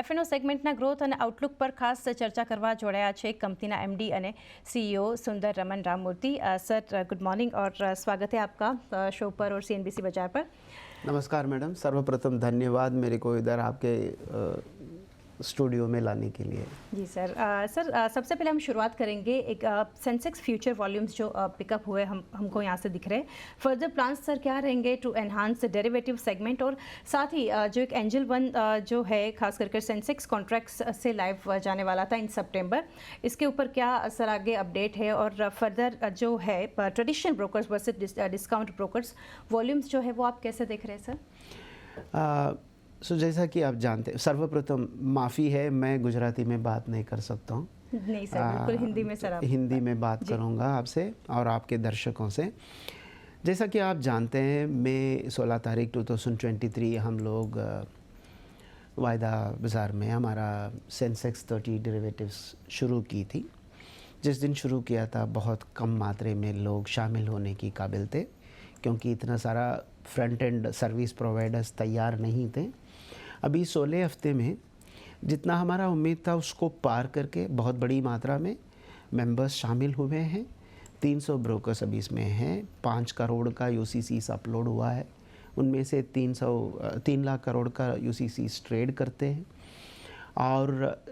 એફએનઓ સેગમેન્ટના growth અને Outlook પર ખાસ ચર્ચા કરવા જોડાયા છે કંપनीના एमडी અને CEO Sundar Raman Ramamurthy. Sir good morning और स्वागत है आपका शो पर और सीएनबीसी बाजार पर। नमस्कार मैडम, सर्वप्रथम धन्यवाद मेरे को इधर आपके स्टूडियो में लाने के लिए। जी सर। सबसे पहले हम शुरुआत करेंगे एक सेंसेक्स फ्यूचर वॉल्यूम्स जो पिकअप हुए हमको यहाँ से दिख रहे हैं। फर्दर प्लान्स सर क्या रहेंगे टू एनहांस डेरिवेटिव सेगमेंट, और साथ ही जो एक एंजल वन जो है खास करके सेंसेक्स कॉन्ट्रैक्ट्स से लाइव जाने वाला था इन सितंबर, इसके ऊपर क्या सर आगे अपडेट है, और फर्दर जो है traditional brokers versus discount brokers volumes जो है वो आप कैसे देख रहे हैं सर? जैसा कि आप जानते हैं, सर्वप्रथम माफ़ी है मैं गुजराती में बात नहीं कर सकता हूँ। नहीं सर, बिल्कुल हिंदी में सर। हिंदी में बात करूँगा आपसे और आपके दर्शकों से। जैसा कि आप जानते हैं, मई 16 तारीख 2023 हम लोग वायदा बाज़ार में हमारा सेंसेक्स 30 डेरिवेटिव्स शुरू की थी। जिस दिन शुरू किया था बहुत कम मात्रा में लोग शामिल होने की काबिल थे, क्योंकि इतना सारा फ्रंट एंड सर्विस प्रोवाइडर्स तैयार नहीं थे। अभी 16 हफ्ते में जितना हमारा उम्मीद था उसको पार करके बहुत बड़ी मात्रा में मेंबर्स शामिल हुए हैं। 300 ब्रोकर्स अभी इसमें हैं। 5 करोड़ का यूसीसीस अपलोड हुआ है, उनमें से 3 लाख करोड़ का यूसीसीस ट्रेड करते हैं। और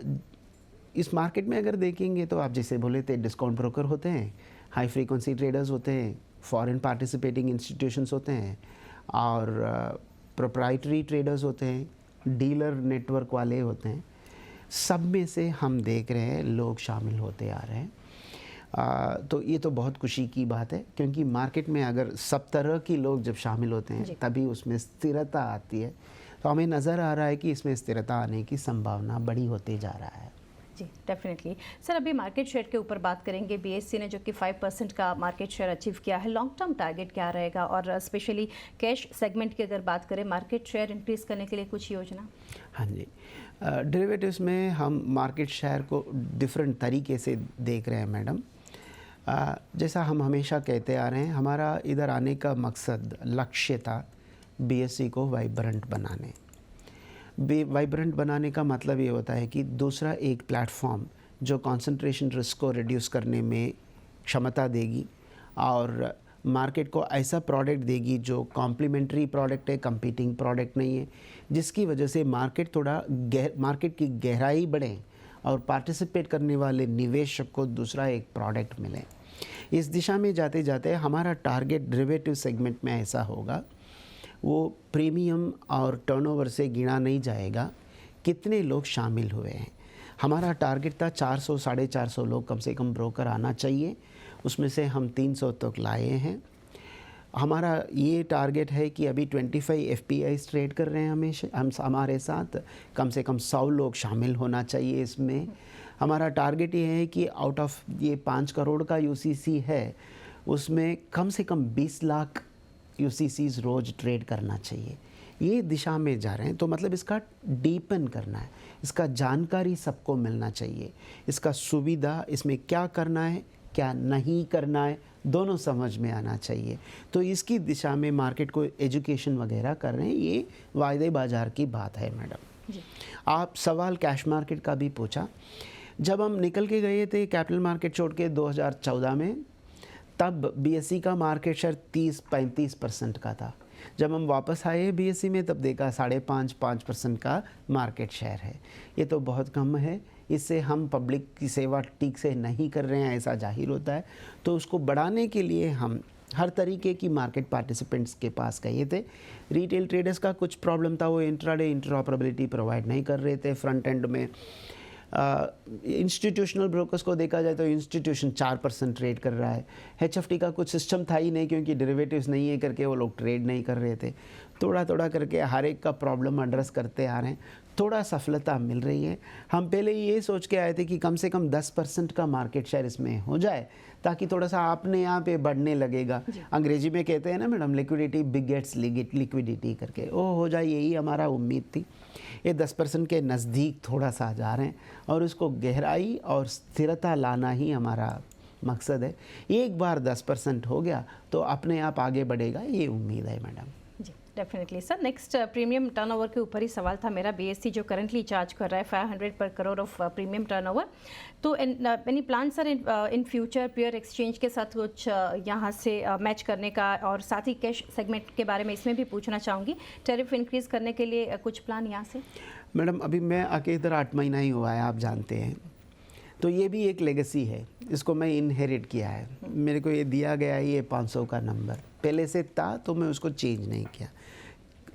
इस मार्केट में अगर देखेंगे तो आप जैसे बोले थे, डिस्काउंट ब्रोकर होते हैं, हाई फ्रीक्वेंसी ट्रेडर्स होते हैं, फॉरेन पार्टिसिपेटिंग इंस्टीट्यूशंस होते हैं, और प्रोप्राइटरी ट्रेडर्स होते हैं, डीलर नेटवर्क वाले होते हैं। सब में से हम देख रहे हैं लोग शामिल होते आ रहे हैं। तो ये तो बहुत खुशी की बात है, क्योंकि मार्केट में अगर सब तरह की लोग जब शामिल होते हैं तभी उसमें स्थिरता आती है। तो हमें नज़र आ रहा है कि इसमें स्थिरता आने की संभावना बड़ी होते जा रहा है। जी डेफिनेटली सर। अभी मार्केट शेयर के ऊपर बात करेंगे। बीएससी ने जो कि 5% का मार्केट शेयर अचीव किया है, लॉन्ग टर्म टारगेट क्या रहेगा, और स्पेशली कैश सेगमेंट की अगर बात करें मार्केट शेयर इंक्रीज करने के लिए कुछ योजना? हाँ जी, डेरिवेटिव्स में हम मार्केट शेयर को डिफरेंट तरीके से देख रहे हैं मैडम। जैसा हम हमेशा कहते आ रहे हैं, हमारा इधर आने का मकसद, लक्ष्य था बीएससी को वाइब्रेंट बनाने। वाइब्रेंट बनाने का मतलब ये होता है कि दूसरा एक प्लेटफॉर्म जो कंसंट्रेशन रिस्क को रिड्यूस करने में क्षमता देगी और मार्केट को ऐसा प्रोडक्ट देगी जो कॉम्प्लीमेंट्री प्रोडक्ट है, कंपीटिंग प्रोडक्ट नहीं है, जिसकी वजह से मार्केट की गहराई बढ़े और पार्टिसिपेट करने वाले निवेशक को दूसरा एक प्रोडक्ट मिले। इस दिशा में जाते जाते हमारा टारगेट डेरिवेटिव सेगमेंट में ऐसा होगा, वो प्रीमियम और टर्नओवर से गिना नहीं जाएगा कितने लोग शामिल हुए हैं। हमारा टारगेट था 400 साढ़े 400 लोग कम से कम ब्रोकर आना चाहिए, उसमें से हम 300 तक लाए हैं। हमारा ये टारगेट है कि अभी 25 एफपीआईज ट्रेड कर रहे हैं हमारे साथ, कम से कम 100 लोग शामिल होना चाहिए इसमें। हमारा टारगेट ये है कि आउट ऑफ ये 5 करोड़ का यूसीसी है, उसमें कम से कम 20 लाख यूसीसीज रोज़ ट्रेड करना चाहिए। ये दिशा में जा रहे हैं, तो मतलब इसका डीपन करना है, इसका जानकारी सबको मिलना चाहिए, इसका सुविधा, इसमें क्या करना है क्या नहीं करना है दोनों समझ में आना चाहिए। तो इसकी दिशा में मार्केट को एजुकेशन वगैरह कर रहे हैं। ये वायदे बाज़ार की बात है मैडम। आप सवाल कैश मार्केट का भी पूछा। जब हम निकल के गए थे कैपिटल मार्केट छोड़ के 2014 में, तब बीएससी का मार्केट शेयर 30-35% का था। जब हम वापस आए बीएससी में तब देखा 5.5% का मार्केट शेयर है। ये तो बहुत कम है, इससे हम पब्लिक की सेवा ठीक से नहीं कर रहे हैं ऐसा जाहिर होता है। तो उसको बढ़ाने के लिए हम हर तरीके की मार्केट पार्टिसिपेंट्स के पास गए थे। रिटेल ट्रेडर्स का कुछ प्रॉब्लम था, वो इंट्राडे इंटरऑपरेबिलिटी प्रोवाइड नहीं कर रहे थे फ्रंट एंड में। इंस्टीट्यूशनल ब्रोकर्स को देखा जाए तो इंस्टीट्यूशन 4% ट्रेड कर रहा है। एचएफटी का कुछ सिस्टम था ही नहीं, क्योंकि डेरिवेटिव्स नहीं है करके वो लोग ट्रेड नहीं कर रहे थे। थोड़ा थोड़ा करके हर एक का प्रॉब्लम एड्रेस करते आ रहे हैं, थोड़ा सफलता मिल रही है। हम पहले ये सोच के आए थे कि कम से कम 10% का मार्केट शेयर इसमें हो जाए, ताकि थोड़ा सा अपने यहाँ पे बढ़ने लगेगा। अंग्रेजी में कहते हैं ना मैडम, लिक्विडिटी बिगेट्स लिक्विडिटी करके, वो हो जाए, यही हमारा उम्मीद थी। ये 10% के नज़दीक थोड़ा सा जा रहे हैं, और उसको गहराई और स्थिरता लाना ही हमारा मकसद है। एक बार 10% हो गया तो अपने आप आगे बढ़ेगा, ये उम्मीद है मैडम। जी definitely sir. Next premium turnover के ऊपर ही सवाल था मेरा। बीएससी जो करंटली चार्ज कर रहा है 500 पर करोड़ ऑफ प्रीमियम टर्नओवर, तो any plan sir in future pure exchange के साथ कुछ यहाँ से मैच करने का, और साथ ही कैश सेगमेंट के बारे में इसमें भी पूछना चाहूँगी, टैरिफ इंक्रीज़ करने के लिए कुछ प्लान यहाँ से? मैडम अभी मैं आके इधर 8 महीना ही हुआ है, आप जानते हैं, तो ये भी एक लेगेसी है, इसको मैं इनहेरिट किया है। मेरे को ये दिया गया है, ये 500 का नंबर पहले से था, तो मैं उसको चेंज नहीं किया।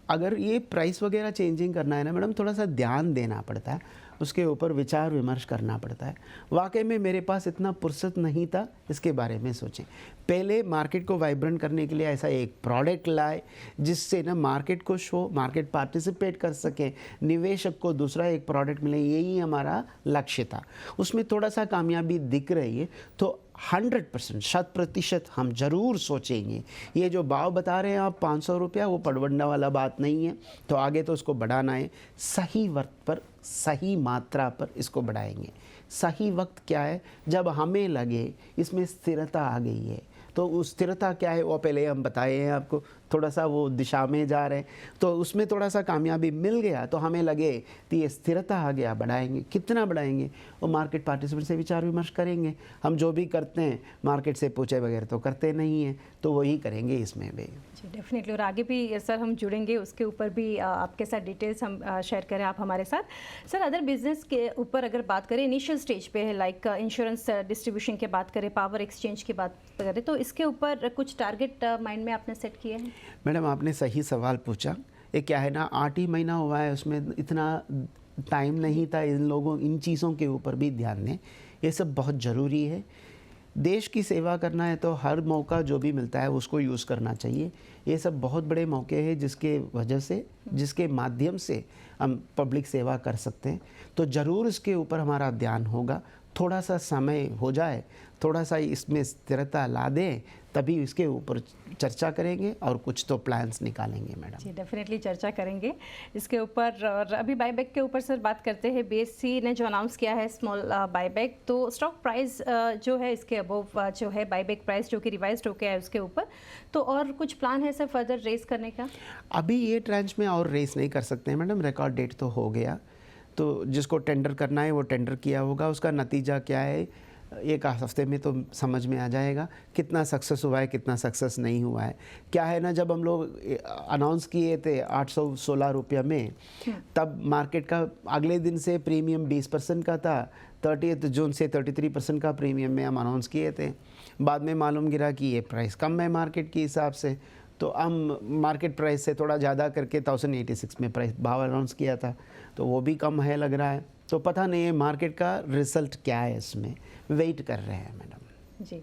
अगर ये प्राइस वगैरह चेंजिंग करना है ना मैडम, थोड़ा सा ध्यान देना पड़ता है, उसके ऊपर विचार विमर्श करना पड़ता है। वाकई में मेरे पास इतना फुर्सत नहीं था इसके बारे में सोचें। पहले मार्केट को वाइब्रेंट करने के लिए ऐसा एक प्रोडक्ट लाए जिससे ना मार्केट को शो, मार्केट पार्टिसिपेट कर सके, निवेशक को दूसरा एक प्रोडक्ट मिले, यही हमारा लक्ष्य था। उसमें थोड़ा सा कामयाबी दिख रही है, तो 100% 100% हम ज़रूर सोचेंगे। ये जो भाव बता रहे हैं आप 500 रुपया, वो पड़वंडा वाला बात नहीं है, तो आगे तो उसको बढ़ाना है। सही वक्त पर, सही मात्रा पर इसको बढ़ाएंगे। सही वक्त क्या है? जब हमें लगे इसमें स्थिरता आ गई है। तो उस स्थिरता क्या है वो पहले हम बताए हैं आपको, थोड़ा सा वो दिशा में जा रहे हैं, तो उसमें थोड़ा सा कामयाबी मिल गया तो हमें लगे कि ये स्थिरता आ गया, बढ़ाएंगे। कितना बढ़ाएंगे वो मार्केट पार्टिसिपेंट से विचार विमर्श करेंगे। हम जो भी करते हैं मार्केट से पूछे बगैर तो करते नहीं हैं, तो वही करेंगे इसमें भी। जी डेफिनेटली, और आगे भी सर हम जुड़ेंगे, उसके ऊपर भी आपके साथ डिटेल्स हम शेयर करें आप हमारे साथ। सर अदर बिजनेस के ऊपर अगर बात करें, इनिशियल स्टेज पे है, लाइक इंश्योरेंस डिस्ट्रीब्यूशन की बात करें, पावर एक्सचेंज की बात करें, तो इसके ऊपर कुछ टारगेट माइंड में आपने सेट किए हैं? मैडम आपने सही सवाल पूछा। ये क्या है ना, 8 ही महीना हुआ है, उसमें इतना टाइम नहीं था इन लोगों, इन चीज़ों के ऊपर भी ध्यान दें। ये सब बहुत ज़रूरी है। देश की सेवा करना है तो हर मौका जो भी मिलता है उसको यूज़ करना चाहिए। ये सब बहुत बड़े मौके हैं जिसके वजह से, जिसके माध्यम से हम पब्लिक सेवा कर सकते हैं, तो ज़रूर इसके ऊपर हमारा ध्यान होगा। थोड़ा सा समय हो जाए, थोड़ा सा इसमें स्थिरता ला दें, तभी इसके ऊपर चर्चा करेंगे और कुछ तो प्लान्स निकालेंगे मैडम। जी डेफिनेटली चर्चा करेंगे इसके ऊपर। और अभी बाईबैक के ऊपर सर बात करते हैं। बीएससी ने जो अनाउंस किया है स्मॉल बाईबैक, तो स्टॉक प्राइस जो है इसके अबव जो है बाईबैक प्राइस जो कि रिवाइज्ड होकर है उसके ऊपर, तो और कुछ प्लान है सर फर्दर रेस करने का? अभी ये ट्रांच में और रेस नहीं कर सकते हैं मैडम, रिकॉर्ड डेट तो हो गया, तो जिसको टेंडर करना है वो टेंडर किया होगा। उसका नतीजा क्या है एक हफ्ते में तो समझ में आ जाएगा, कितना सक्सेस हुआ है, कितना सक्सेस नहीं हुआ है। क्या है ना, जब हम लोग अनाउंस किए थे 816 रुपये में, तब मार्केट का अगले दिन से प्रीमियम 20% का था। 30 जून से 33% का प्रीमियम में हम अनाउंस किए थे। बाद में मालूम गिरा कि ये प्राइस कम है मार्केट के हिसाब से, तो हम मार्केट प्राइस से थोड़ा ज़्यादा करके 1086 में प्राइस भाव अनाउंस किया था, तो वो भी कम है लग रहा है। तो पता नहीं है मार्केट का रिजल्ट क्या है, इसमें वेट कर रहे हैं मैडम। जी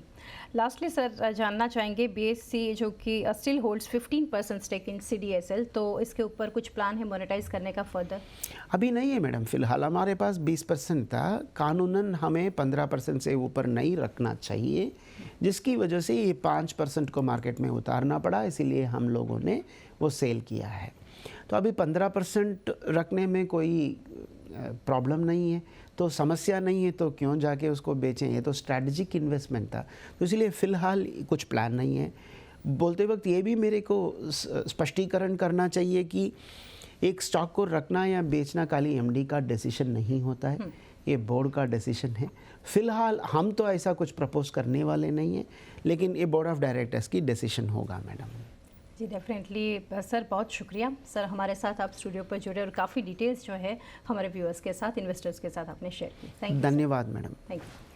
लास्टली सर जानना चाहेंगे, बीएससी जो कि still holds 15% stake in CDSL, तो इसके ऊपर कुछ प्लान है मोनेटाइज करने का फर्दर? अभी नहीं है मैडम, फ़िलहाल हमारे पास 20% था। कानूनन हमें 15% से ऊपर नहीं रखना चाहिए, जिसकी वजह से ये 5% को मार्केट में उतारना पड़ा, इसीलिए हम लोगों ने वो सेल किया है। तो अभी 15% रखने में कोई प्रॉब्लम नहीं है, तो समस्या नहीं है, तो क्यों जाके उसको बेचें। ये तो स्ट्रैटेजिक इन्वेस्टमेंट था, तो इसलिए फ़िलहाल कुछ प्लान नहीं है। बोलते वक्त ये भी मेरे को स्पष्टीकरण करना चाहिए कि एक स्टॉक को रखना या बेचना खाली एमडी का डिसीजन नहीं होता है, ये बोर्ड का डिसीजन है। फ़िलहाल हम तो ऐसा कुछ प्रपोज करने वाले नहीं हैं, लेकिन ये बोर्ड ऑफ डायरेक्टर्स की डिसीजन होगा मैडम। जी डेफिनेटली सर, बहुत शुक्रिया सर, हमारे साथ आप स्टूडियो पर जुड़े और काफ़ी डिटेल्स जो है हमारे व्यूअर्स के साथ, इन्वेस्टर्स के साथ आपने शेयर की। Thank you. धन्यवाद मैडम। Thank you.